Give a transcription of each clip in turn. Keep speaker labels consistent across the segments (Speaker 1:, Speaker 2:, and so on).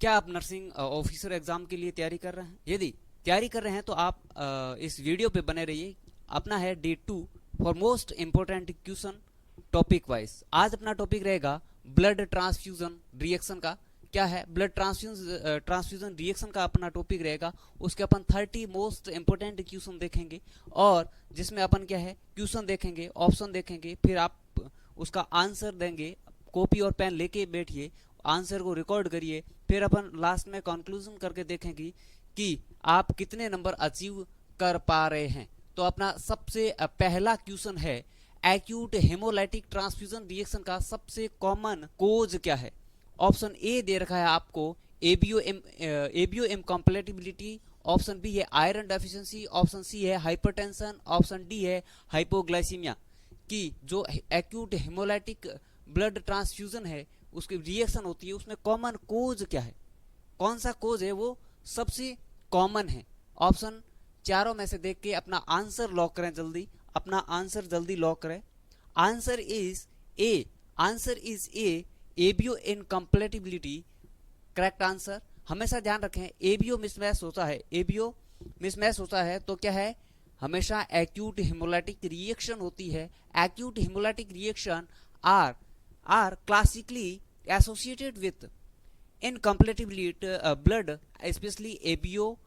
Speaker 1: क्या आप nursing officer exam के लिए तैयारी कर रहे हैं? यदि तैयारी कर रहे हैं तो आप इस वीडियो पे बने रहिए। अपना है day 2 for most important question topic wise. आज अपना टॉपिक रहेगा ब्लड ट्रांसफ्यूजन रिएक्शन का। क्या है ब्लड ट्रांसफ्यूजन रिएक्शन का अपना टॉपिक रहेगा। उसके अपन 30 मोस्ट इंपोर्टेंट क्वेश्चन देखेंगे और जिसमें अपन क्या है क्वेश्चन देखेंगे, ऑप्शन देखेंगे, फिर आप उसका आंसर देंगे। कॉपी और पेन लेके बैठिए, आंसर को रिकॉर्ड करिए, फिर अपन लास्ट में कंक्लूजन करके देखेंगे कि आप कितने नंबर अचीव कर पा रहे हैं। तो अपना सबसे पहला क्वेश्चन है एक्यूट हेमोलाइटिक ट्रांसफ्यूजन रिएक्शन का सबसे कॉमन कोज क्या है। ऑप्शन ए दे रखा है आपको एबीओ इनकम्पैटिबिलिटी, ऑप्शन बी है आयरन डेफिशिएंसी, ऑप्शन सी है हाइपरटेंशन, ऑप्शन डी है हाइपोग्लाइसीमिया। कि जो एक्यूट हेमोलाइटिक ब्लड ट्रांसफ्यूजन है उसकी रिएक्शन होती है, उसमें कॉमन कोज क्या है, कौन सा कोज है वो सबसे कॉमन है। ऑप्शन चारों में से देख के अपना आंसर लॉक करें, जल्दी अपना आंसर जल्दी लॉक करें। Answer is A, answer is A ABO incompatibility correct answer. हमेशा ध्यान रखें एबीओ मिसमैच होता है, एबीओ मिसमैच होता है तो क्या है हमेशा एक्यूट हेमोलाइटिक रिएक्शन होती है। Acute haemolytic reaction are classically associated with incompatibility blood, specially ABO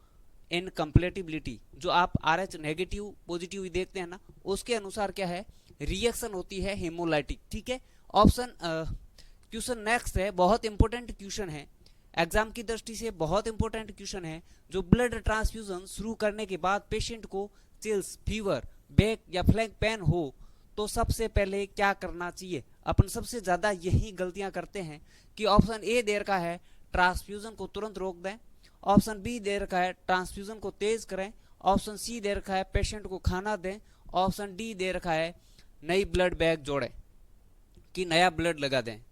Speaker 1: incompatibility. जो आप RH नेगेटिव पॉजिटिव देखते हैं ना, उसके अनुसार क्या है रिएक्शन होती है हेमोलाइटिक। ठीक है। ऑप्शन क्वेश्चन नेक्स्ट है, बहुत इंपॉर्टेंट क्वेश्चन है, एग्जाम की दृष्टि से बहुत इंपॉर्टेंट क्वेश्चन है। जो ब्लड ट्रांसफ्यूजन शुरू करने के बाद पेशेंट को चिल्स, फीवर, बैक या फ्लैंक पेन हो तो सबसे पहले क्या करना चाहिए। अपन सबसे ज्यादा यही गलतियां करते हैं कि ऑप्शन ए दे रखा है ट्रांसफ्यूजन को तुरंत रोक दें, ऑप्शन बी दे रखा है ट्रांसफ्यूजन को तेज करें, ऑप्शन सी दे रखा है पेशेंट को खाना दें, ऑप्शन डी दे रखा है नई ब्लड बैग जोड़ें कि नया ब्लड लगा दें।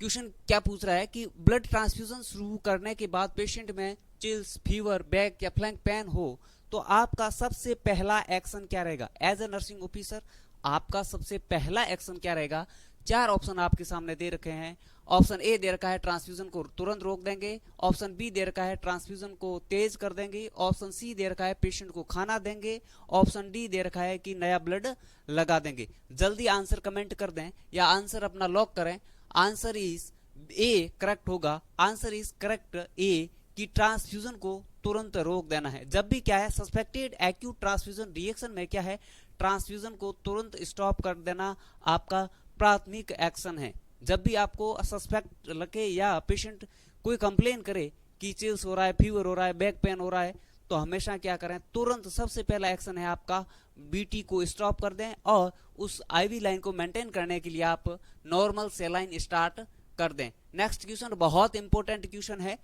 Speaker 1: क्वेश्चन क्या पूछ रहा है कि ब्लड ट्रांसफ्यूजन शुरू करने के बाद पेशेंट में चिल्स, फीवर, बैक या फ्लैंक पेन हो तो आपका सबसे पहला एक्शन क्या रहेगा। एज ए नर्सिंग ऑफिसर आपका सबसे पहला एक्शन क्या रहेगा। चार ऑप्शन आपके सामने दे रखे हैं। ऑप्शन ए दे रखा है ट्रांसफ्यूजन को तुरंत रोक देंगे, ऑप्शन बी दे रखा है ट्रांसफ्यूजन को तेज कर देंगे, ऑप्शन सी दे रखा है पेशेंट को खाना देंगे, ऑप्शन डी दे रखा है कि नया ब्लड लगा देंगे। जल्दी आंसर कमेंट कर दें या आंसर अपना लॉक करें। आंसर इज ए करेक्ट होगा। आंसर इज करेक्ट ए कि ट्रांसफ्यूजन को तुरंत रोक देना है। जब भी क्या है सस्पेक्टेड एक्यूट ट्रांसफ्यूजन रिएक्शन में क्या है ट्रांसफ्यूजन को तुरंत स्टॉप कर देना आपका प्राथमिक एक्शन है। जब भी आपको सस्पेक्ट लगे या पेशेंट कोई कंप्लेन करे कि चिल्स हो रहा है, फीवर हो रहा है, बैक पेन हो रहा है, तो हमेशा क्या करें तुरंत सबसे पहला एक्शन है आपका बीटी को स्टॉप कर दें और उस आईवी लाइन को मेंटेन करने के लिए आप नॉर्मल सेलाइन स्टार्ट कर दें। नेक्स्ट क्वेश्चन बहुत इंपॉर्टेंट क्वेश्चन है।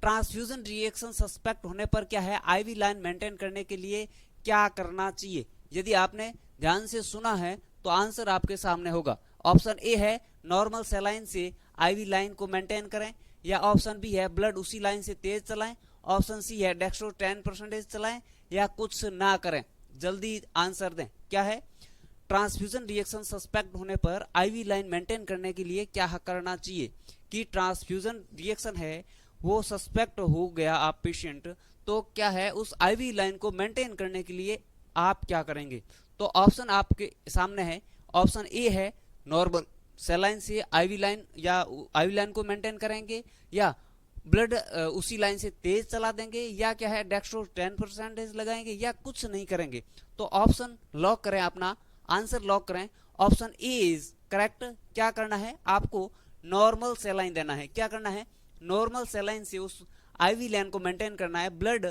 Speaker 1: ट्रांसफ्यूजन रिएक्शन सस्पेक्ट होने पर क्या है आईवी लाइन मेंटेन करने के लिए क्या करना चाहिए। यदि आपने ध्यान से सुना है तो आंसर आपके सामने होगा। ऑप्शन ए है नॉर्मल सेलाइन से आईवी लाइन को मेंटेन करें, या ऑप्शन बी है ब्लड उसी लाइन से तेज चलाएं, ऑप्शन सी है डेक्स्ट्रो 10% चलाएं, या कुछ ना करें। जल्दी आंसर दें क्या है। ट्रांसफ्यूजन रिएक्शन सस्पेक्ट होने पर आईवी लाइन मेंटेन करने के लिए क्या करना चाहिए कि ट्रांसफ्यूजन रिएक्शन है वो सस्पेक्ट हो गया आप पेशेंट, तो क्या है उस आईवी लाइन को मेंटेन करने के लिए आप क्या करेंगे। तो ऑप्शन आपके सामने है। ऑप्शन ए है नॉर्मल सेलाइन से आईवी लाइन या आईवी लाइन को मेंटेन करेंगे, या ब्लड उसी लाइन से तेज चला देंगे, या क्या है डेक्स्ट्रो 10% लगाएंगे, या कुछ नहीं करेंगे। तो ऑप्शन लॉक करें, अपना आंसर लॉक करें। Option A is correct. क्या करना है आपको नॉर्मल सेलाइन देना है। क्या करना है नॉर्मल सेलाइन से उस आईवी लाइन को मेंटेन करना है। ब्लड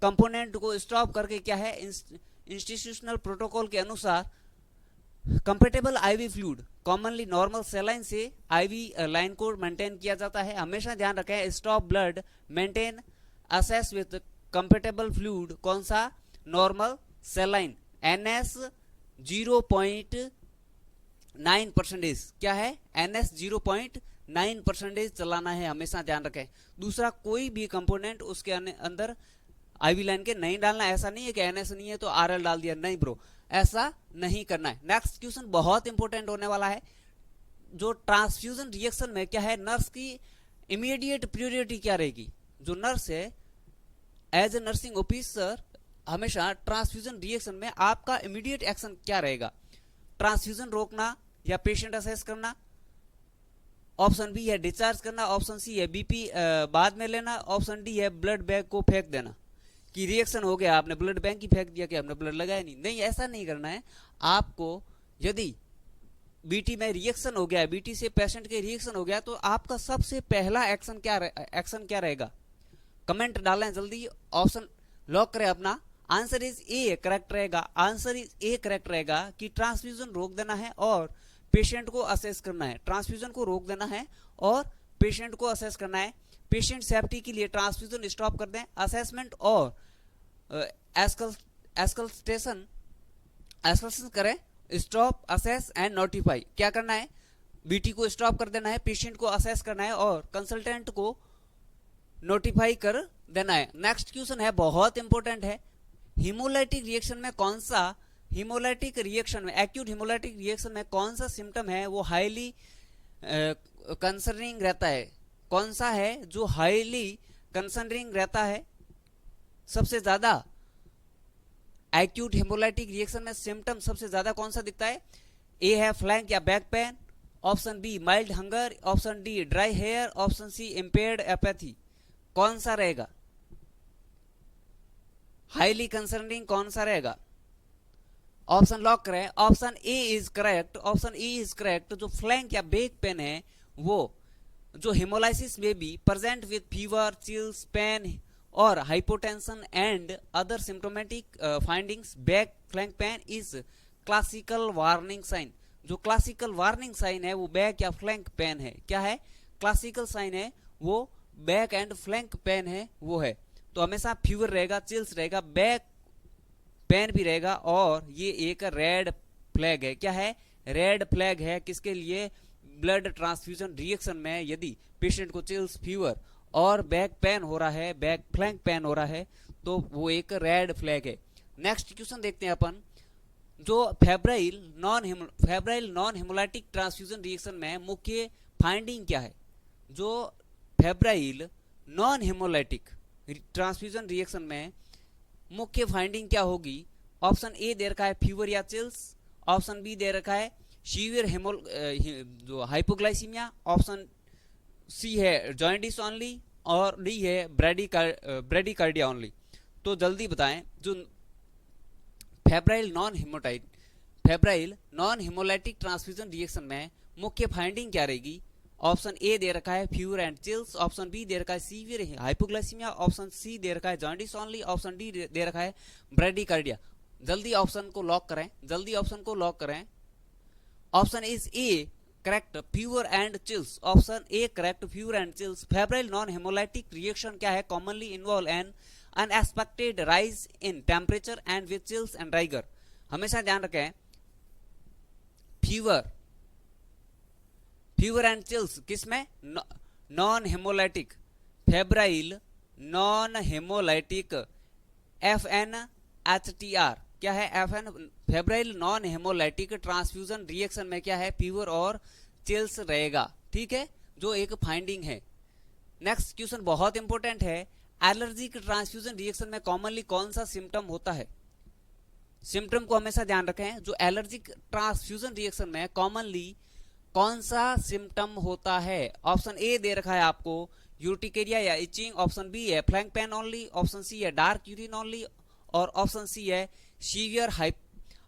Speaker 1: कंपोनेंट को स्टॉप करके क्या है इंस्टीट्यूशनल प्रोटोकॉल के अनुसार compatible IV fluid commonly normal saline से आईवी लाइन को मेंटेन किया जाता है। हमेशा ध्यान रखें stop blood maintain assess with compatible fluid कौन सा नॉर्मल सेलाइन NS 0.9%। क्या है NS 0.9% चलाना है, हमेशा ध्यान रखें। दूसरा कोई भी कंपोनेंट उसके अंदर आईवी लाइन के नहीं डालना। ऐसा नहीं है कि NS नहीं है तो RL डाल दिया, नहीं ब्रो, ऐसा नहीं करना है। नेक्स्ट क्वेश्चन बहुत इंपॉर्टेंट होने वाला है। जो ट्रांसफ्यूजन रिएक्शन में क्या है नर्स की इमीडिएट प्रायोरिटी क्या रहेगी? जो नर्स है, एज ए नर्सिंग ऑफिसर, हमेशा ट्रांसफ्यूजन रिएक्शन में आपका इमीडिएट एक्शन क्या रहेगा? ट्रांसफ्यूजन रोकना या पेशेंट असेस करना, ऑप्शन बी है डिस्चार्ज करना, ऑप्शन सी है बीपी बाद में लेना, ऑप्शन डी है ब्लड बैग को फेंक देना। कि रिएक्शन हो गया, आपने ब्लड बैंक ही फेंक दिया कि आपने ब्लड लगाया नहीं, ऐसा नहीं करना है आपको। यदि बीटी में रिएक्शन हो गया, बीटी से पेशेंट के रिएक्शन हो गया, तो आपका सबसे पहला एक्शन क्या रहेगा? कमेंट डालें जल्दी, ऑप्शन लॉक करें अपना। आंसर इज ए करेक्ट रहेगा। आंसर इज ए करेक्ट रहेगा कि ट्रांसफ्यूजन रोक देना है और पेशेंट को असेस करना है। ट्रांसफ्यूजन को रोक देना है और पेशेंट को असेस करना है। पेशेंट सेफ्टी के लिए ट्रांसफ्यूजन स्टॉप कर दें। असेसमेंट और एस्कल्टेशन करें। Stop, assess and notify. क्या करना है? बीटी को स्टॉप कर देना है, पेशेंट को असेस करना है और कंसल्टेंट को नोटिफाई कर देना है। नेक्स्ट क्वेश्चन है, बहुत इंपॉर्टेंट है। हीमोलाइटिक रिएक्शन में कौन सा, हीमोलाइटिक रिएक्शन में, एक्यूट हीमोलाइटिक रिएक्शन में कौन सा सिम्टम है वो हाईली कंसर्निंग रहता है? कौन सा है जो हाईली कंसर्निंग रहता है? सबसे ज्यादा एक्यूट हेमोलाइटिक रिएक्शन में सिम्टम सबसे ज्यादा कौन सा दिखता है? ए है फ्लैंक या back pain, option B mild hunger, option D dry hair, option C impaired apathy. कौन सा रहेगा? हाईली कंसर्निंग कौन सा रहेगा? ऑप्शन लॉक करें। Option A is correct. Option A is correct. जो फ्लैंक या बैक पेन है वो जो हेमोलाइसिस में भी present with fever, chills, pain और hypotension and other symptomatic findings, back flank pain is classical warning sign. जो क्लासिकल वार्निंग साइन है वो बैक या फ्लैंक पेन है। क्या है? क्लासिकल साइन है वो बैक एंड फ्लैंक पेन है वो है। तो हमेशा फीवर रहेगा, चिल्स रहेगा, बैक पेन भी रहेगा और ये एक रेड फ्लैग है। क्या है? रेड फ्लैग है। किसके लिए? ब्लड ट्रांसफ्यूजन रिएक्शन में यदि पेशेंट को चिल्स, फीवर और बैक पेन हो रहा है, बैक फ्लैंक पेन हो रहा है, तो वो एक रेड फ्लैग है। नेक्स्ट क्वेश्चन देखते हैं अपन। जो febrile non hemolytic transfusion reaction में मुख्य फाइंडिंग क्या है? जो febrile non hemolytic transfusion reaction में मुख्य फाइंडिंग क्या होगी? ऑप्शन ए दे रखा है फीवर या चिल्स, ऑप्शन बी दे रखा है सीवियर जो हाइपोग्लाइसीमिया, ऑप्शन सी है जॉइंटिस ओनली और डी है ब्रेडिकार्डिया ओनली। तो जल्दी बताएं। जो febrile non hemolytic transfusion reaction में मुख्य फाइंडिंग क्या रहेगी? ऑप्शन ए दे रखा है fever and chills, option B दे रखा है सीवियर हाइपोग्लाइसीमिया, ऑप्शन सी दे रखा है जॉइंटिस ओनली, ऑप्शन डी दे रखा है ब्रेडिकार्डिया। जल्दी ऑप्शन को लॉक करें, जल्दी ऑप्शन को लॉक करें। Option is A correct, fever and chills. Option A correct, fever and chills. Febrile non hemolytic reaction क्या है? Commonly involve N unexpected rise in temperature and with chills and rigor. हमेशा ध्यान रखें, fever and chills किसमें? Non hemolytic. Febrile non hemolytic, FNHTR। क्या है? FN। Febrile non hemolytic transfusion reaction में क्या है? फीवर और चिल्स रहेगा। ठीक है, जो एक फाइंडिंग है। नेक्स्ट क्वेश्चन बहुत इंपॉर्टेंट है। एलर्जिक ट्रांसफ्यूजन रिएक्शन में कॉमनली कौन सा सिम्टम होता है? सिम्टम को हमेशा ध्यान रखें। जो एलर्जिक ट्रांसफ्यूजन रिएक्शन में कॉमनली कौन सा सिम्टम होता है? ऑप्शन ए दे रखा है आपको यूर्टिकेरिया या इचिंग, ऑप्शन बी है flank pain only, option C है डार्क यूरिन ओनली और ऑप्शन सी है सीवियर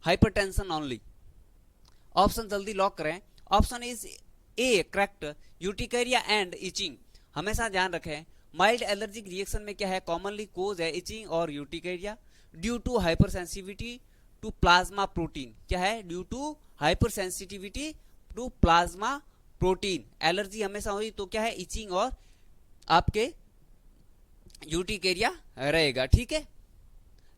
Speaker 1: हाइपरटेंशन ओनली। ऑप्शन जल्दी लॉक करें। Option is A correct, urticaria and itching. हमेशा ध्यान रखें, माइल्ड एलर्जिक रिएक्शन में क्या है? कॉमनली कोज है इचिंग और urticaria due to hypersensitivity to plasma protein. क्या है? Due to hypersensitivity to plasma protein. Allergy हमेशा हुई तो क्या है? इचिंग और आपके यूर्टिकेरिया रहेगा। ठीक है,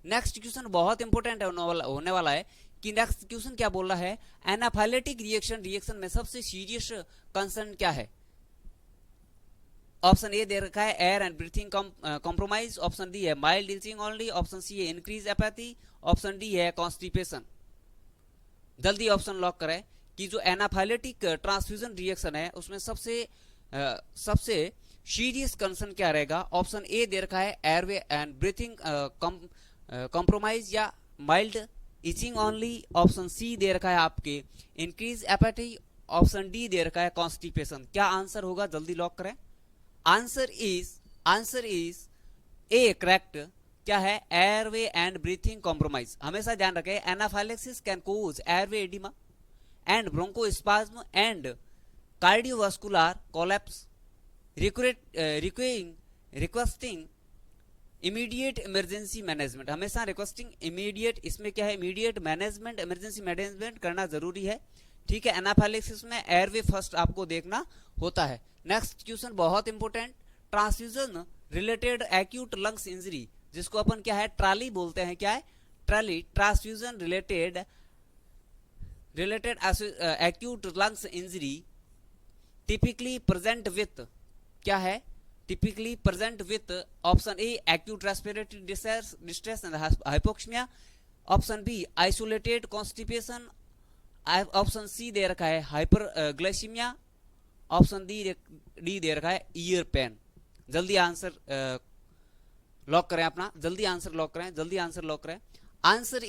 Speaker 1: नेक्स्ट क्वेश्चन बहुत इंपॉर्टेंट होने वाला है कि नेक्स्ट क्वेश्चन क्या बोल रहा है? एनाफाइलेटिक रिएक्शन में सबसे सीरियस कंसर्न क्या है? ऑप्शन ए दे रखा है air and breathing compromise, option D है mild itching only, option C है इंक्रीज एपैथी, ऑप्शन डी है कॉन्स्टिपेशन। जल्दी ऑप्शन लॉक करें कि जो एनाफाइलेटिक ट्रांसफ्यूजन रिएक्शन है उसमें सबसे सीरियस कंसर्न क्या रहेगा? ऑप्शन ए दे रखा है एयरवे एंड ब्रीथिंग कॉम्प्रोमाइज या mild itching only. Option C दे रखा है आपके इंक्रीज एपेटाइट। ऑप्शन डी दे रखा है कॉन्स्टिपेशन। क्या आंसर होगा? जल्दी लॉक करें। Answer is A correct. क्या है? Airway and breathing compromise. हमेशा ध्यान रखें, anaphylaxis can cause airway oedema and bronchospasm and cardiovascular collapse requesting immediate emergency management. हमेशा रिक्वेस्टिंग इमीडिएट, इसमें क्या है? इमीडिएट मैनेजमेंट, इमरजेंसी मैनेजमेंट करना जरूरी है। ठीक है, एनाफाइलेक्सिस में एयरवे फर्स्ट आपको देखना होता है। नेक्स्ट क्वेश्चन बहुत important, transfusion related acute lungs injury, जिसको अपन क्या है? ट्राली बोलते हैं। क्या है? TRALI. Transfusion related acute lungs injury typically present with, क्या है? Typically present with option A acute respiratory distress and hypoxia. Option B isolated constipation. Option C दे रखा है हाइपर ग्लाइसीमिया। ऑप्शन डी दे रखा है ईयर पेन। जल्दी answer lock करें अपना, जल्दी आंसर लॉक करें, जल्दी आंसर लॉक करें। Answer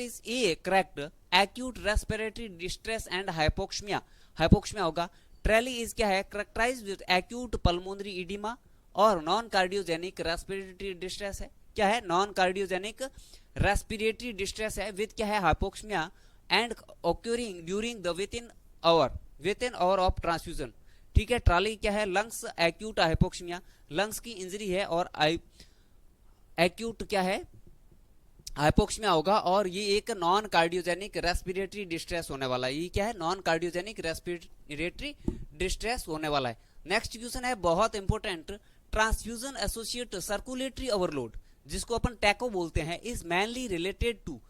Speaker 1: is A correct, acute respiratory distress and hypoxia. Hypoxia होगा। ट्रेली इज क्या है? Characterised with acute pulmonary oedema और नॉन कार्डियोजेनिक रेस्पिरेटरी डिस्ट्रेस है। क्या है? नॉन कार्डियोजेनिक रेस्पिरेटरी डिस्ट्रेस है विद क्या है? Hypoxia and occurring during the within hour of transfusion. ठीक है, ट्राली क्या है? लंग्स एक्यूट हाइपोक्सिया, लंग्स की इंजरी है और एक्यूट क्या है? हाइपोक्सिया होगा और ये एक नॉन कार्डियोजेनिक रेस्पिरेटरी डिस्ट्रेस होने वाला है। ये क्या है? नॉन कार्डियोजेनिक रेस्पिरेटरी डिस्ट्रेस होने वाला है। नेक्स्ट क्वेश्चन है बहुत important, transfusion associate circulatory overload, जिसको अपन टैको बोलते हैं, इज मेनली रिलेटेड टू,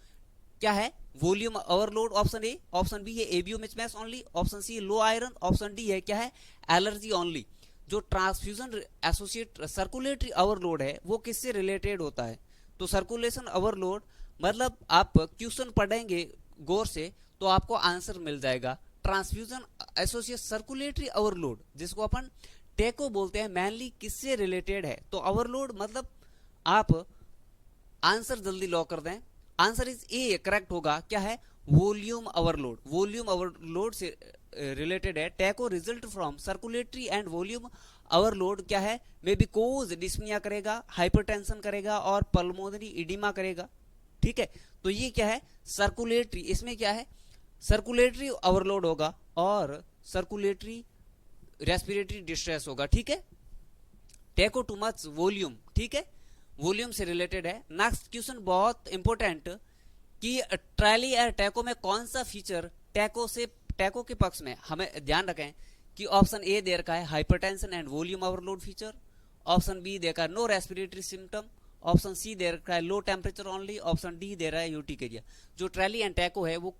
Speaker 1: क्या है? Volume overload. Option A. Option B है ABO mismatch only. Option C low iron. Option D है क्या है? Allergy only. जो ट्रांसफ्यूजन एसोसिएट सर्कुलेटरी ओवरलोड है वो किससे रिलेटेड होता है? तो सर्कुलेशन ओवरलोड मतलब आप क्वेश्चन पढ़ेंगे गौर से तो आपको आंसर मिल जाएगा। ट्रांसफ्यूजन एसोसिएट सर्कुलेटरी ओवरलोड, जिसको अपन टेको बोलते हैं, मेनली किससे रिलेटेड है? तो ओवरलोड मतलब आप आंसर जल्दी लॉक कर दें। आंसर इज ए करेक्ट होगा। क्या है? Volume overload. वॉल्यूम ओवरलोड से रिलेटेड है। Taco result from circulatory and volume overload क्या है? मे बी कोज डिस्निया करेगा, हाइपरटेंशन करेगा और पल्मोनरी इडिमा करेगा। ठीक है, तो ये क्या है? सर्कुलेटरी। इसमें क्या है? सर्कुलेटरी ओवरलोड होगा और सर्कुलेटरी रेस्पिरेटरी डिस्ट्रेस होगा। ठीक है, टैको टू मच वॉल्यूम। ठीक है, वॉल्यूम से रिलेटेड है। नेक्स्ट क्वेश्चन बहुत इंपॉर्टेंट कि ट्रायली या टैको में कौन सा फीचर टैको के पक्ष में, हमें ध्यान रखें कि ऑप्शन ए दे रखा है hypertension and volume overload feature. Option B दे रखा है no respiratory symptom. Option C दे रखा है low temperature only. Option D दे रहा है यूटिकेरिया। जो ट्रायली एंड टैको है वो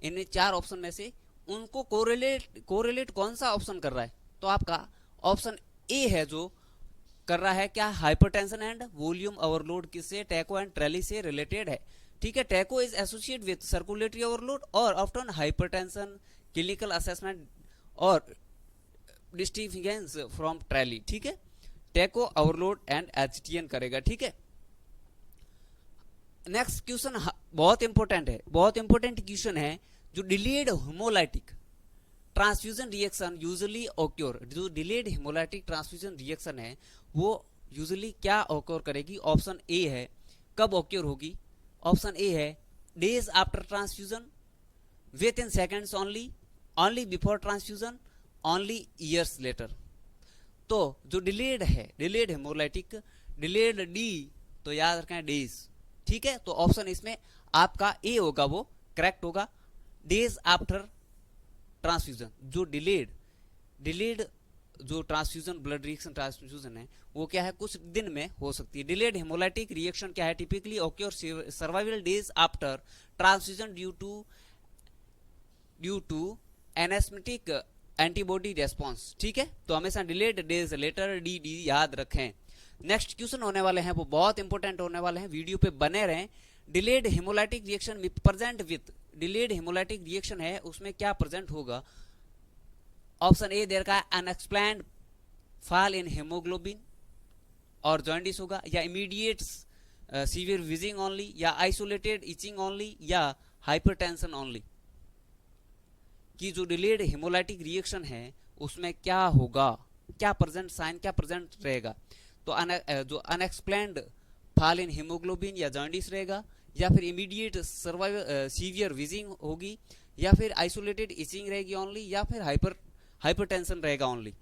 Speaker 1: इन चार ऑप्शन में से उनको कोरिलेट कौन सा ऑप्शन कर रहा है? तो आपका ऑप्शन ए है जो कर रहा है क्या? हाइपरटेंशन एंड वॉल्यूम ओवरलोड किससे? टैको एंड ट्रेली से रिलेटेड है। ठीक है, taco is associate with circulatory overload और ऑफ्टन हाइपरटेंशन, क्लिनिकल असेसमेंट और डिस्टिंगेंस फ्रॉम ट्रेली। ठीक है, टैको ओवरलोड एंड एचटीएन करेगा। ठीक है, नेक्स्ट क्वेश्चन बहुत इंपॉर्टेंट है, बहुत इंपॉर्टेंट क्वेश्चन है। जो delayed hemolytic transfusion reaction usually occur, जो डिलेड हेमोलाइटिक ट्रांसफ्यूजन रिएक्शन है वो यूजुअली क्या ऑक्योर करेगी? ऑप्शन ए है कब ऑक्योर होगी? ऑप्शन ए है days after transfusion, with in seconds only before transfusion, only years later. तो जो डिलेड है, डिलेड हेमोलाइटिक, डिलेड डी, तो याद रखें डेज। ठीक है, तो ऑप्शन इसमें आपका ए होगा, वो करेक्ट होगा। डेज आफ्टर ट्रांसफ्यूजन, जो डिलेड जो ट्रांसफ्यूजन ब्लड रिएक्शन ट्रांसफ्यूजन है वो क्या है? कुछ दिन में हो सकती है। डिलेड हेमोलाइटिक रिएक्शन क्या है? Typically occur several days after transfusion due to anamnestic antibody response. ठीक है, तो हमेशा डिलेड डेज लेटर डी याद रखें। नेक्स्ट क्वेश्चन होने वाले हैं वो बहुत इंपॉर्टेंट होने वाले हैं, वीडियो पे बने रहें। Delayed hemolytic reaction present with, delayed hemolytic reaction है उसमें क्या प्रेजेंट होगा? ऑप्शन ए देर का अनएक्सप्लेन्ड फॉल इन हेमोग्लोबिन और जॉन्डिस होगा, या इमीडिएट सीवियर विजिंग ओनली, या आइसोलेटेड इचिंग ओनली, या हाइपरटेंशन ओनली। कि जो डिलेड हेमोलाइटिक रिएक्शन है उसमें क्या होगा, क्या प्रेजेंट साइन, क्या प्रेजेंट रहेगा। तो जो अनएक्सप्लेन्ड फॉल इन हेमोग्लोबिन या जॉन्डिस रहेगा, या फिर इमीडिएट सर्वाइवल सीवियर विजिंग होगी, या फिर आइसोलेटेड इचिंग रहेगी ओनली, या फिर हाइपरटेंशन रहेगा ओनली।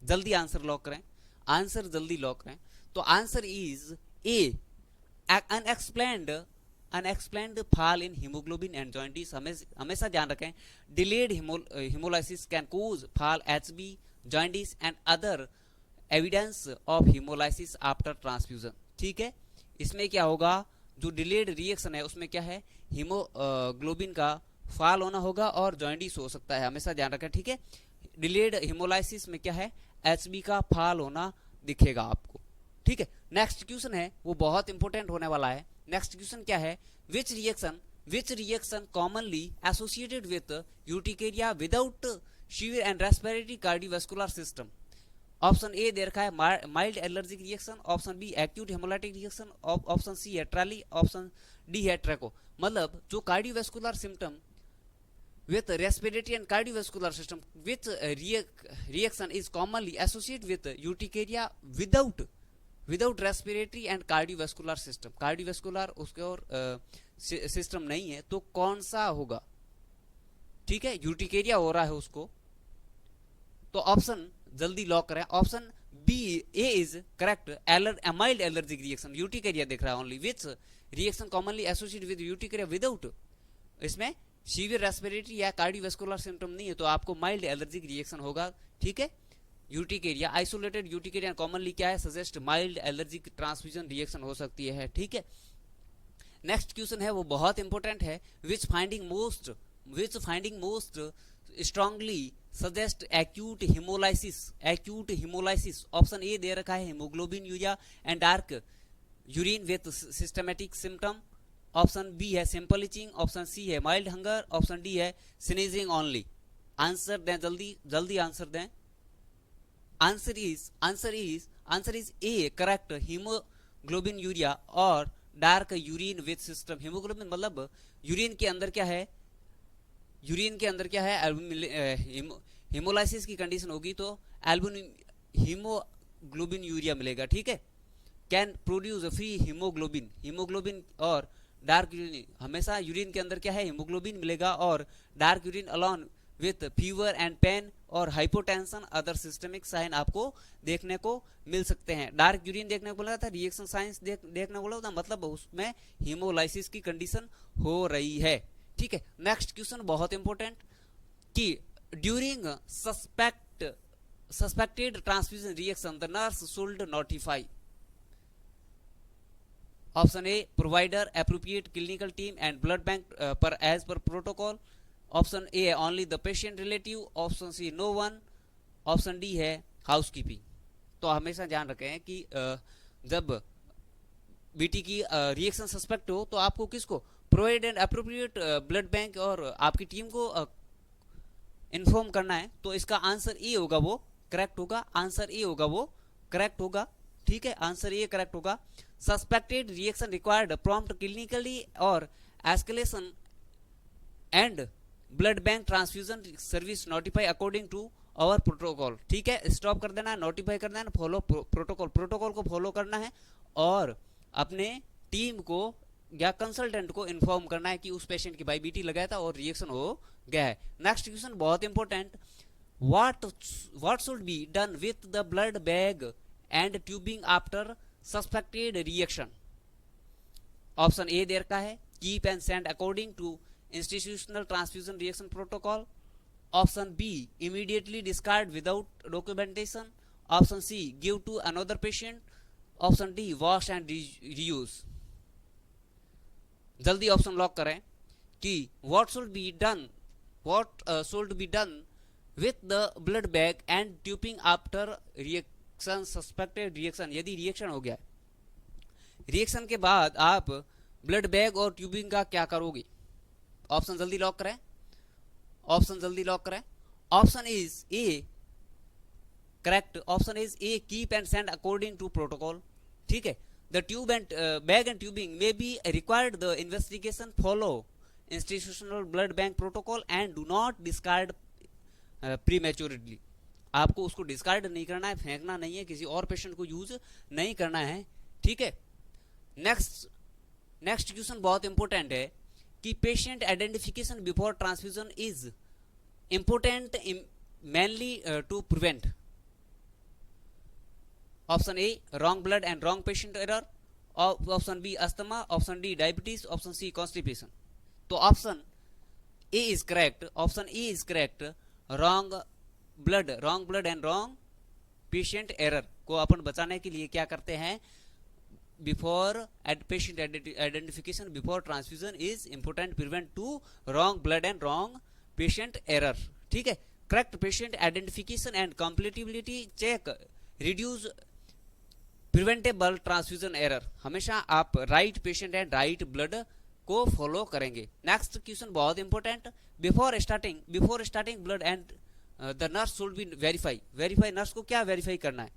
Speaker 1: जल्दी आंसर लॉक करें, आंसर जल्दी लॉक करें। तो answer is A, unexplained fall in haemoglobin and jaundice. हमेशा ध्यान रखें, delayed haemolysis can cause fall Hb, jaundice and other evidence of haemolysis after transfusion. ठीक है, इसमें क्या होगा, जो डिलेड रिएक्शन है उसमें क्या है, हीमोग्लोबिन का फॉल होना होगा और जॉन्डिस हो सकता है, हमेशा ध्यान रखें। ठीक है, डिलेड हेमोलाइसिस में क्या है, एचबी का फॉल होना दिखेगा आपको। ठीक है, नेक्स्ट क्वेश्चन है वो बहुत इंपॉर्टेंट होने वाला है। नेक्स्ट क्वेश्चन क्या है, which reaction commonly associated with urticaria without severe and respiratory cardiovascular system. Option A दे रखा है mild allergic reaction, option B acute haemolytic reaction, option C है ट्रैली, ऑप्शन डी है ट्रैको। मतलब जो cardiovascular symptom with respiratory and cardiovascular system, which reaction is commonly associated with urticaria without respiratory and cardiovascular system। cardiovascular उसके और system नहीं है तो कौन सा होगा। ठीक है, यूटिकेरिया हो रहा है उसको, तो ऑप्शन जल्दी लॉक करें, option B A is correct, mild allergic reaction, urticaria दिख रहा है only. Which reaction commonly associated with urticaria without, इसमें सीवियर रेस्पिरेटरी या कार्डियोवास्कुलर सिम्टम नहीं है तो आपको माइल्ड एलर्जिक रिएक्शन होगा। ठीक है, यूटिकेरिया, आइसोलेटेड यूटिकेरिया कॉमनली क्या है, suggest mild allergic transfusion reaction हो सकती है। ठीक है, नेक्स्ट क्वेश्चन है वो बहुत इंपॉर्टेंट है, which finding most strongly suggest acute haemolysis. Option A दे रखा है haemoglobinuria and dark urine with systematic symptom, option B है सिंपल इचिंग, ऑप्शन सी है माइल्ड हंगर, ऑप्शन डी है स्नीजिंग ओनली। आंसर दें, जल्दी answer दें। Answer is A correct, haemoglobinuria और dark urine with system. Haemoglobin मतलब urine के अंदर क्या है, हेमोलाइसिस की कंडीशन होगी तो हीमोग्लोबिन यूरिया मिलेगा। ठीक है, कैन प्रोड्यूस फ्री हीमोग्लोबिन और डार्क यूरिन, हमेशा यूरिन के अंदर क्या है, हीमोग्लोबिन मिलेगा और dark urine along with fever and pain और हाइपोटेंशन अदर सिस्टमिक साइन आपको देखने को मिल सकते हैं। डार्क यूरिन देखने को मिला था, रिएक्शन साइंस देखने को मिला था, मतलब उसमें हीमोलाइसिस की कंडीशन हो रही है। ठीक है, नेक्स्ट क्वेश्चन बहुत इंपॉर्टेंट, कि during suspected transfusion reaction the nurse should notify. Option A provider, appropriate clinical team and blood bank per as per protocol, option A है only the patient relative, option C no one, option D है housekeeping. तो हमेशा ध्यान रखें कि जब BT की reaction suspect हो तो आपको किसको, provide and appropriate blood bank और आपकी टीम को इन्फॉर्म करना है। तो इसका आंसर ए होगा वो करेक्ट होगा, आंसर ए होगा वो करेक्ट होगा। ठीक है, आंसर ए करेक्ट होगा। Suspected reaction required prompt clinically और escalation and blood bank transfusion service notify according to our protocol. ठीक है, स्टॉप कर देना, नोटिफाई कर देना, फॉलो प्रोटोकॉल को फॉलो करना है और अपने टीम को या कंसल्टेंट को इन्फॉर्म करना है कि उस पेशेंट की भाई बीटी लगाया था और रिएक्शन हो गया है। नेक्स्ट क्वेश्चन बहुत important, what should be done with the blood bag and tubing after suspected reaction. Option A दे रखा है keep and send according to institutional transfusion reaction protocol, option B immediately discard without documentation, option C give to another patient, option D wash and reuse. जल्दी option lock करें कि what should be done with the blood bag and tubing after reaction suspected reaction. यदि reaction हो गया, reaction के बाद आप blood bag और ट्यूबिंग का क्या करोगे। ऑप्शन जल्दी लॉक करें, ऑप्शन जल्दी लॉक करें। Option is A correct, option is A keep and send according to protocol, ठीक है। The tube and bag and tubing may be required the investigation follow institutional blood bank protocol and do not discard prematurely. आपको उसको discard नहीं करना है, फेंकना नहीं है, किसी और पेशेंट को यूज नहीं करना है, ठीक है। नेक्स्ट क्वेश्चन बहुत इंपॉर्टेंट है कि patient identification before transfusion is important mainly to prevent option A wrong blood and wrong patient error, option B asthma, option D diabetes, option C constipation. तो option A is correct, option A is correct, wrong blood and wrong patient error को अपन बचाने के लिए क्या करते हैं, before patient identification before transfusion is important prevent to wrong blood and wrong patient error, ठीक है। Correct patient identification and compatibility check reduce preventable transfusion error. हमेशा आप right patient and right blood को फॉलो करेंगे। Next question बहुत important, before starting blood and the nurse should be verify nurse को क्या verify करना है।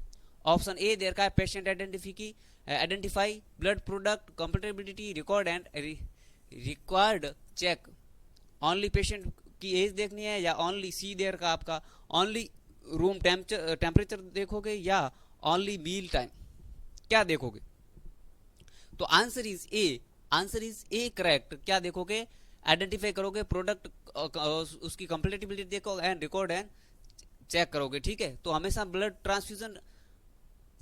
Speaker 1: ऑप्शन ए देर का patient identify blood product compatibility record and required check, only patient की एज देखनी है या ओनली सी देर का आपका ओनली रूम टेम्परेचर देखोगे या ओनली मील टाइम, क्या देखोगे। तो आंसर इज ए करेक्ट, क्या देखोगे, आइडेंटिफाई करोगे प्रोडक्ट उसकी कंपेटेबिलिटी देखो एंड रिकॉर्ड एंड चेक करोगे, ठीक है। तो हमेशा blood transfusion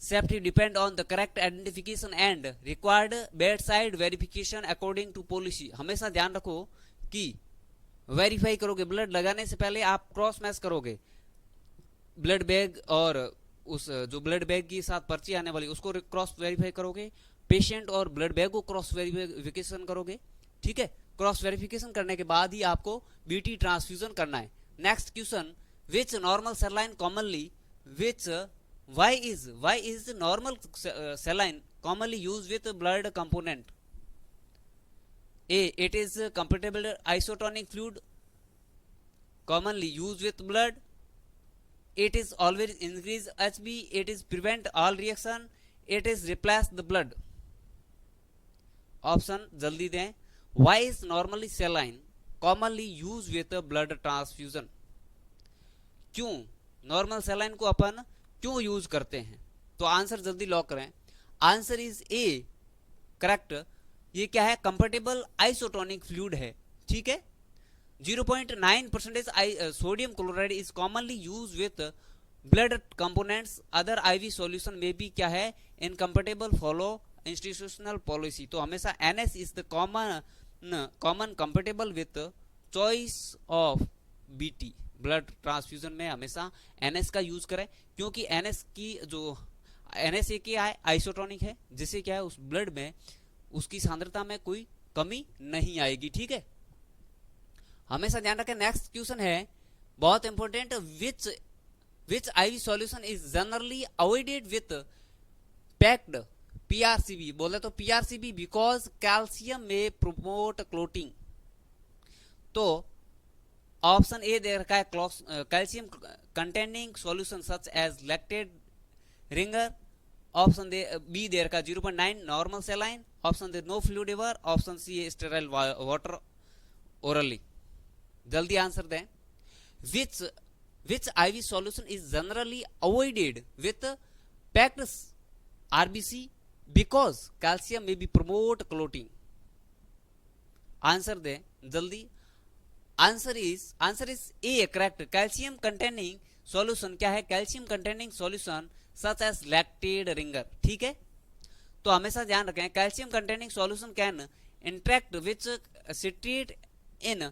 Speaker 1: safety depend on the correct identification and required bed side verification according to policy. हमेशा ध्यान रखो कि वेरीफाई करोगे, ब्लड लगाने से पहले आप क्रॉस मैच करोगे ब्लड बैग और उस जो ब्लड बैग के साथ पर्ची आने वाली उसको क्रॉस वेरीफाई करोगे, पेशेंट और ब्लड बैग को क्रॉस वेरिफिकेशन करोगे, ठीक है। क्रॉस वेरिफिकेशन करने के बाद ही आपको बीटी ट्रांसफ्यूजन करना है। Next question, which normal saline commonly why is normal saline commonly used with blood component? A, it is compatible isotonic fluid commonly used with blood, it is always increase HB, it is prevent all reaction, it is replace the blood। Option जल्दी दें। why is normally saline commonly used with blood transfusion? क्यों normal saline को अपन क्यों use करते हैं? तो answer जल्दी lock करें। Answer is A correct. ये क्या है, कंफर्टेबल आइसोटोनिक फ्लूइड है, ठीक है। 0.9% sodium chloride is commonly use with blood components, other IV solution में भी क्या है, इनकम्पेटेबल फॉलो इंस्टीट्यूशनल पॉलिसी। तो हमेशा NS is the common compatible with choice of BT। Blood transfusion में हमेशा NS का यूज करें, क्योंकि NS क्या है, आइसोटोनिक है, जिससे क्या है उस ब्लड में उसकी सांद्रता में कोई कमी नहीं आएगी, ठीक है। हमेशा ध्यान रखें। नेक्स्ट क्वेश्चन है बहुत important, which IV solution is generally avoided with packed PRCB। बोले तो PRCB because calcium may promote clotting. तो ऑप्शन ए दे रखा है calcium containing solution such as lactated Ringer, option B दे रखा 0.9 normal saline, option D no fluid ever, option C sterile water orally. जल्दी answer दें। Which IV solution is generally avoided with packed RBC because calcium may be promote clotting. Answer दें जल्दी। Answer is A correct, calcium containing solution क्या है, calcium containing solution such as lactated Ringer, ठीक है। तो हमेशा ध्यान रखें, calcium containing solution can interact which citrate in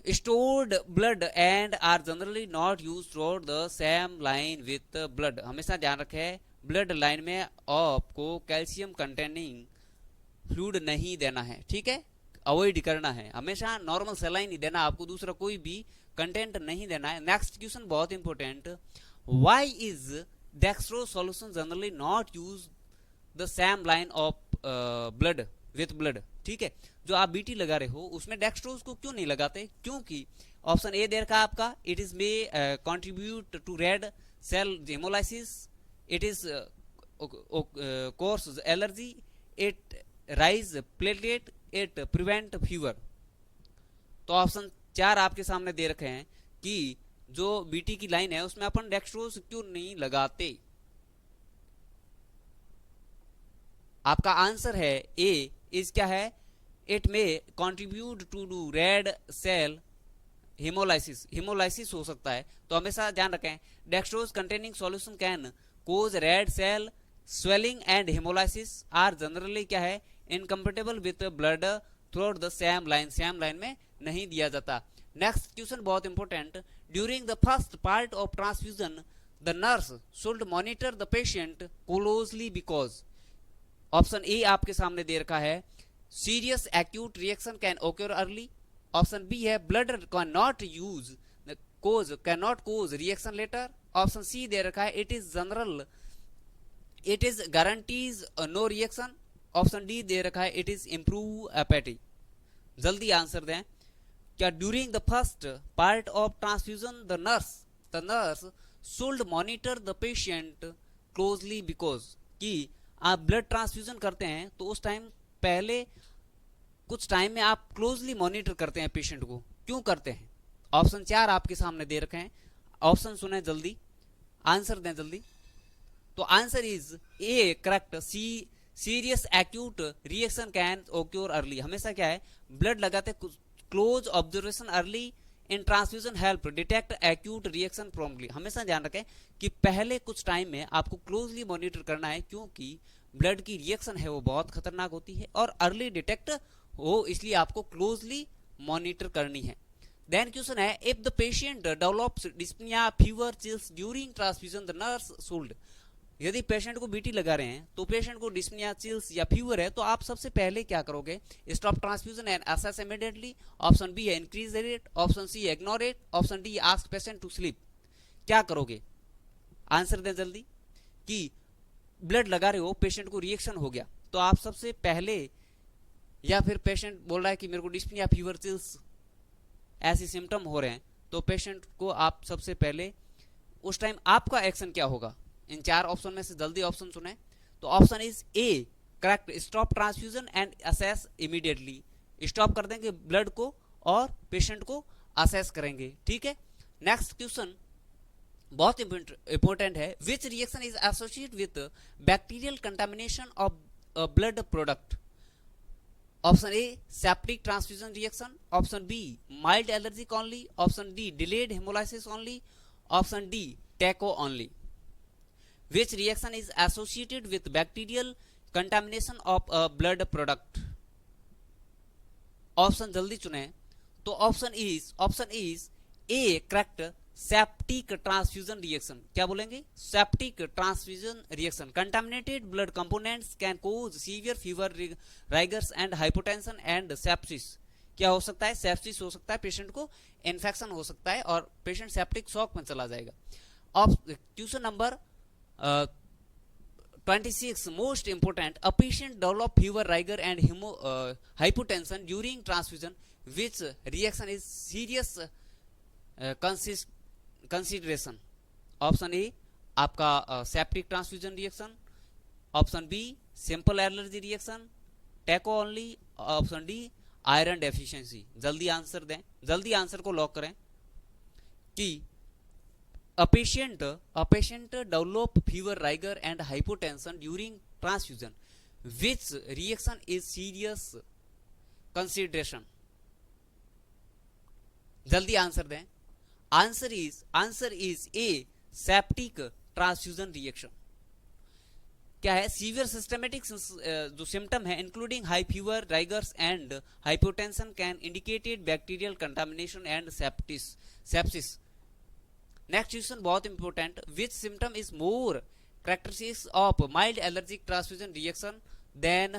Speaker 1: stored blood and are generally not used throughout the same line with blood। हमेशा ध्यान रखें, ब्लड लाइन में आपको कैल्शियम कंटेनिंग फ्लूइड नहीं देना है, ठीक है, अवॉइड करना है। हमेशा नॉर्मल सेलाइन ही देना, आपको दूसरा कोई भी कंटेंट नहीं देना है। नेक्स्ट क्वेश्चन बहुत important, why is dextrose solution generally not use the same line of blood with blood. ठीक है, जो आप बीटी लगा रहे हो उसमें डेक्सट्रोज को क्यों नहीं लगाते? क्योंकि ऑप्शन ए दे रखा है आपका, it is may contribute to red cell haemolysis, it is course allergy, it rise platelet, it prevent fever. तो ऑप्शन 4 आपके सामने दे रखे हैं कि जो बीटी की लाइन है उसमें अपन डेक्सट्रोज क्यों नहीं लगाते। आपका आंसर है ए इज क्या है, it may contribute to do red cell haemolysis, haemolysis हो सकता है। तो हमेशा ध्यान रखें, dextrose containing solution can cause red cell swelling and haemolysis are generally क्या है, incompatible with blood through the same line में नहीं दिया जाता। नेक्स्ट क्वेश्चन बहुत important, during the first part of transfusion the nurse should monitor the patient closely because. Option A आपके सामने दे रखा है, serious acute reaction can occur early. Option B है, blood can not use can not cause reaction later. Option C दे रखा है, it is general, it is guarantees no reaction. Option D दे रखा है, इट इज इंप्रूव एपेटी। जल्दी answer दें। क्या during the first part of transfusion the nurse should monitor the patient closely because, कि आप ब्लड ट्रांसफ्यूजन करते हैं तो उस टाइम पहले कुछ टाइम में आप क्लोजली मॉनिटर करते हैं पेशेंट को, क्यों करते हैं? ऑप्शन 4 आपके सामने दे रखे हैं, ऑप्शन सुने जल्दी, आंसर दें जल्दी। तो answer is A correct, C serious acute reaction can occur early. हमेशा क्या है, ब्लड लगाते close observation early in transfusion help detect acute reaction promptly. हमेशा ध्यान रखें कि पहले कुछ टाइम में आपको क्लोजली मॉनिटर करना है, क्योंकि ब्लड की रिएक्शन है वो बहुत खतरनाक होती है और अर्ली डिटेक्ट हो, इसलिए आपको क्लोजली मॉनिटर करनी है। देन क्वेश्चन है, if the patient develops dyspnoea fever chills during transfusion the nurse should. यदि पेशेंट को बीटी लगा रहे हैं तो पेशेंट को डिस्पनिया चिल्स या फीवर है तो आप सबसे पहले क्या करोगे, stop transfusion and assess immediately. Option B है increase the rate, option C है ignore it, option D ask patient to sleep. क्या करोगे? आंसर दें जल्दी। कि ब्लड लगा रहे हो, पेशेंट को रिएक्शन हो गया, तो आप सबसे पहले, या फिर पेशेंट बोल रहा है कि मेरे को डिस्पनिया फीवर चिल्स ऐसे सिम्टम हो रहे हैं, तो पेशेंट को आप सबसे पहले उस टाइम आपका एक्शन क्या होगा? इन 4 ऑप्शन में से जल्दी ऑप्शन सुने। तो option is A correct, stop transfusion and assess immediately. Stop कर देंगे ब्लड को और पेशेंट को असेस करेंगे, ठीक है। नेक्स्ट क्वेश्चन बहुत इंपॉर्टेंट है, which reaction is associated with bacterial contamination of blood product. Option A septic transfusion reaction, option B mild allergic only, option D delayed haemolysis only, option D TACO only. Which reaction is associated with bacterial contamination of a blood product? Option जल्दी चुने। तो option is A correct, septic transfusion reaction. क्या बोलेंगे? Septic transfusion reaction. Contaminated blood components can cause severe fever, rigors and hypotension and sepsis. क्या हो सकता है? Sepsis हो सकता है, पेशेंट को इन्फेक्शन हो सकता है और पेशेंट सेप्टिक शॉक में चला जाएगा। Question number 26 most important, a patient develop fever, rigor and hypotension during transfusion, which reaction is serious consideration? Option A आपका septic transfusion reaction, option B simple allergy reaction, TACO only, option D iron deficiency. जल्दी answer दें, जल्दी answer को lock करें। कि A patient develop fever, rigor and hypotension during transfusion. Which reaction is serious consideration? जल्दी answer दें। Answer is a septic transfusion reaction. क्या है? सीवियर सिस्टमेटिक जो सिम्टम है including high fever, rigors and hypotension can indicated bacterial contamination and sepsis. Next question बहुत important, which symptom is more characteristics of mild allergic transfusion reaction than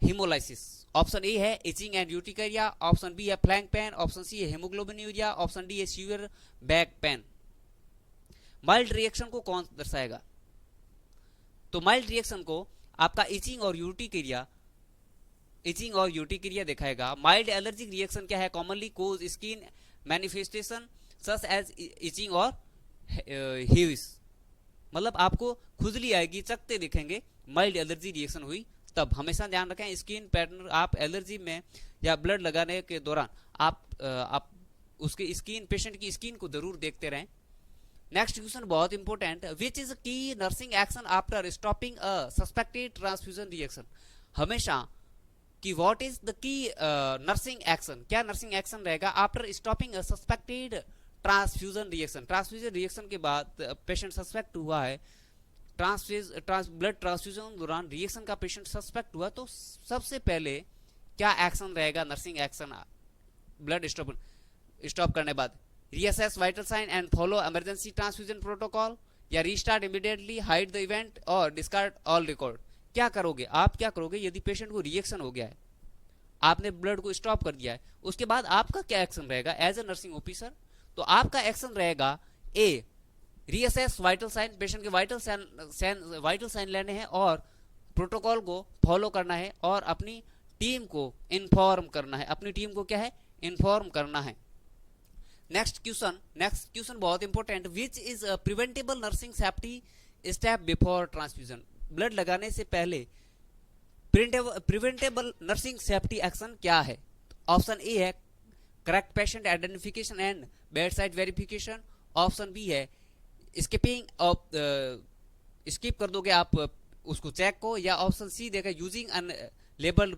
Speaker 1: haemolysis? Option A है itching and urticaria, option B है flank pain, option C है haemoglobinuria, option D है severe back pain. Mild reaction को कौन दर्शाएगा? तो mild reaction को आपका इचिंग और यूटिकारिया इचिंग और यूटिक्रिया दिखाएगा। माइल्ड एलर्जिक रिएक्शन क्या है, commonly cause skin manifestation such as itching और हीव्स, मतलब आपको खुजली आएगी, चकते दिखेंगे, माइल्ड एलर्जी रिएक्शन हुई तब। हमेशा ध्यान रखें स्किन पैटर्न, आप एलर्जी में या ब्लड लगाने के दौरान आप उसके स्किन, पेशेंट की स्किन को जरूर देखते रहें। नेक्स्ट क्वेश्चन बहुत इंपॉर्टेंट, विच इज की नर्सिंग एक्शन आफ्टर स्टॉपिंग अ सस्पेक्टेड ट्रांसफ्यूजन रिएक्शन। हमेशा कि what is the key nursing action, क्या नर्सिंग एक्शन रहेगा आफ्टर स्टॉपिंग अ suspected transfusion reaction. Transfusion reaction के बाद पेशेंट सस्पेक्ट हुआ है, ब्लड ट्रांसफ्यूजन के दौरान रिएक्शन का पेशेंट सस्पेक्ट हुआ, तो सबसे पहले क्या एक्शन रहेगा नर्सिंग एक्शन ब्लड स्टॉप करने बाद, reassess vital sign and follow emergency transfusion protocol, या restart immediately, hide the event और डिस्कार्ड ऑल रिकॉर्ड। क्या करोगे आप, क्या करोगे यदि पेशेंट को रिएक्शन हो गया है, आपने ब्लड को स्टॉप कर दिया है, उसके बाद आपका क्या एक्शन रहेगा एज ए नर्सिंग ऑफिसर। तो आपका एक्शन रहेगा ए, रीअसेस वाइटल साइन, पेशेंट के वाइटल साइन लेने हैं और प्रोटोकॉल को फॉलो करना है और अपनी टीम को इन्फॉर्म करना है, अपनी टीम को क्या है, इन्फॉर्म करना है। नेक्स्ट क्वेश्चन बहुत important, which is preventable nursing safety step before transfusion. Blood लगाने से पहले प्रिवेंटेबल नर्सिंग सेफ्टी एक्शन क्या है। ऑप्शन ए है correct patient identification and bed side verification. Option B है स्किपिंग ऑफ, स्किप कर दोगे आप उसको चेक को, या ऑप्शन सी देगा यूजिंग अनलेबल्ड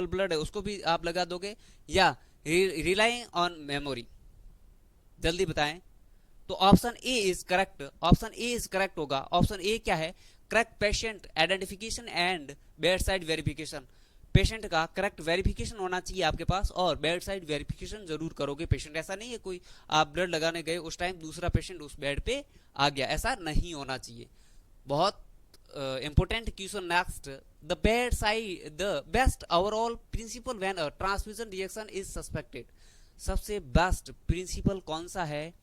Speaker 1: ब्लड है उसको भी आप लगा दोगे, या रिलाइंग ऑन मेमोरी। जल्दी बताएं। तो ऑप्शन ए इज करेक्ट होगा। ऑप्शन ए क्या है, correct patient identification and bed side verification. Patient का करेक्ट वेरिफिकेशन होना चाहिए आपके पास और बेड साइड वेरिफिकेशन जरूर करोगे पेशेंट। ऐसा नहीं है कोई आप ब्लड लगाने गए उस टाइम दूसरा पेशेंट उस बेड पे आ गया, ऐसा नहीं होना चाहिए। बहुत important question next, the best overall principle when a transfusion reaction is suspected. सबसे बेस्ट प्रिंसिपल कौन सा है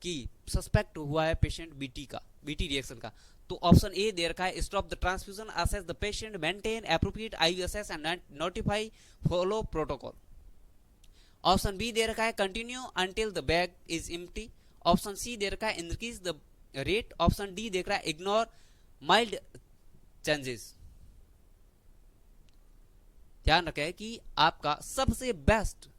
Speaker 1: कि सस्पेक्ट हुआ है पेशेंट बीटी रिएक्शन का। तो ऑप्शन ए दे रखा है stop the transfusion, assess the patient, maintain appropriate IVs and notify follow protocol. Option B दे रखा है continue until the bag is empty. Option C दे रखा है increase the rate. Option D देख रहा है इग्नोर माइल्ड चेंजेस। ध्यान रखें कि आपका सबसे बेस्ट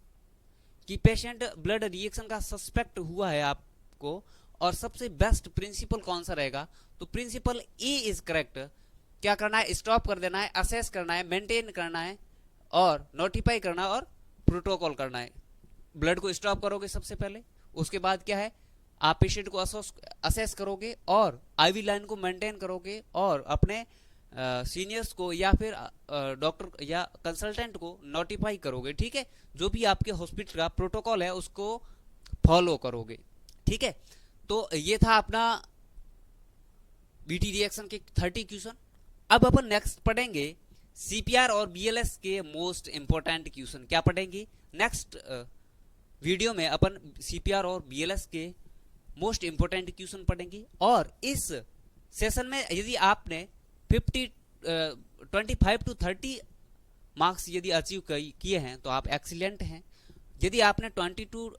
Speaker 1: कि पेशेंट ब्लड रिएक्शन का सस्पेक्ट हुआ है आपको, और सबसे बेस्ट प्रिंसिपल कौन सा रहेगा, तो प्रिंसिपल ए इज करेक्ट। क्या करना है, स्टॉप कर देना है, असेस करना है, मेंटेन करना है और नोटिफाई करना है और प्रोटोकॉल करना है। ब्लड को स्टॉप करोगे सबसे पहले, उसके बाद क्या है आप पेशेंट को असेस करोगे और आईवी लाइन को मेंटेन करोगे और अपने सीनियर्स को या फिर डॉक्टर या कंसल्टेंट को नोटिफाई करोगे। ठीक है, जो भी आपके हॉस्पिटल का प्रोटोकॉल है उसको फॉलो करोगे। ठीक है, तो ये था अपना बीटी रिएक्शन के 30 क्वेश्चन। अब अपन नेक्स्ट पढ़ेंगे सीपीआर और बीएलएस के मोस्ट इंपोर्टेंट क्वेश्चन। क्या पढ़ेंगे नेक्स्ट वीडियो में, अपन सीपीआर और बीएलएस के मोस्ट इंपोर्टेंट क्वेश्चन पढ़ेंगे। और इस सेशन में यदि आपने 25 to 30 मार्क्स यदि अचीव किए हैं तो आप एक्सीलेंट हैं। यदि आपने 20 to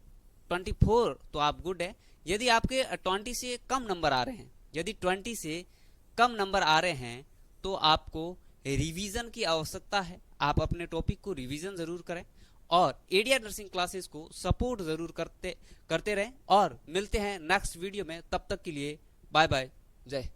Speaker 1: 24 तो आप गुड है। यदि आपके 20 से कम नंबर आ रहे हैं, यदि 20 से कम नंबर आ रहे हैं तो आपको रिवीजन की आवश्यकता है। आप अपने टॉपिक को रिवीजन जरूर करें और एडिया नर्सिंग क्लासेस को सपोर्ट जरूर करते रहें। और मिलते हैं नेक्स्ट वीडियो में, तब तक के लिए बाय बाय, जय।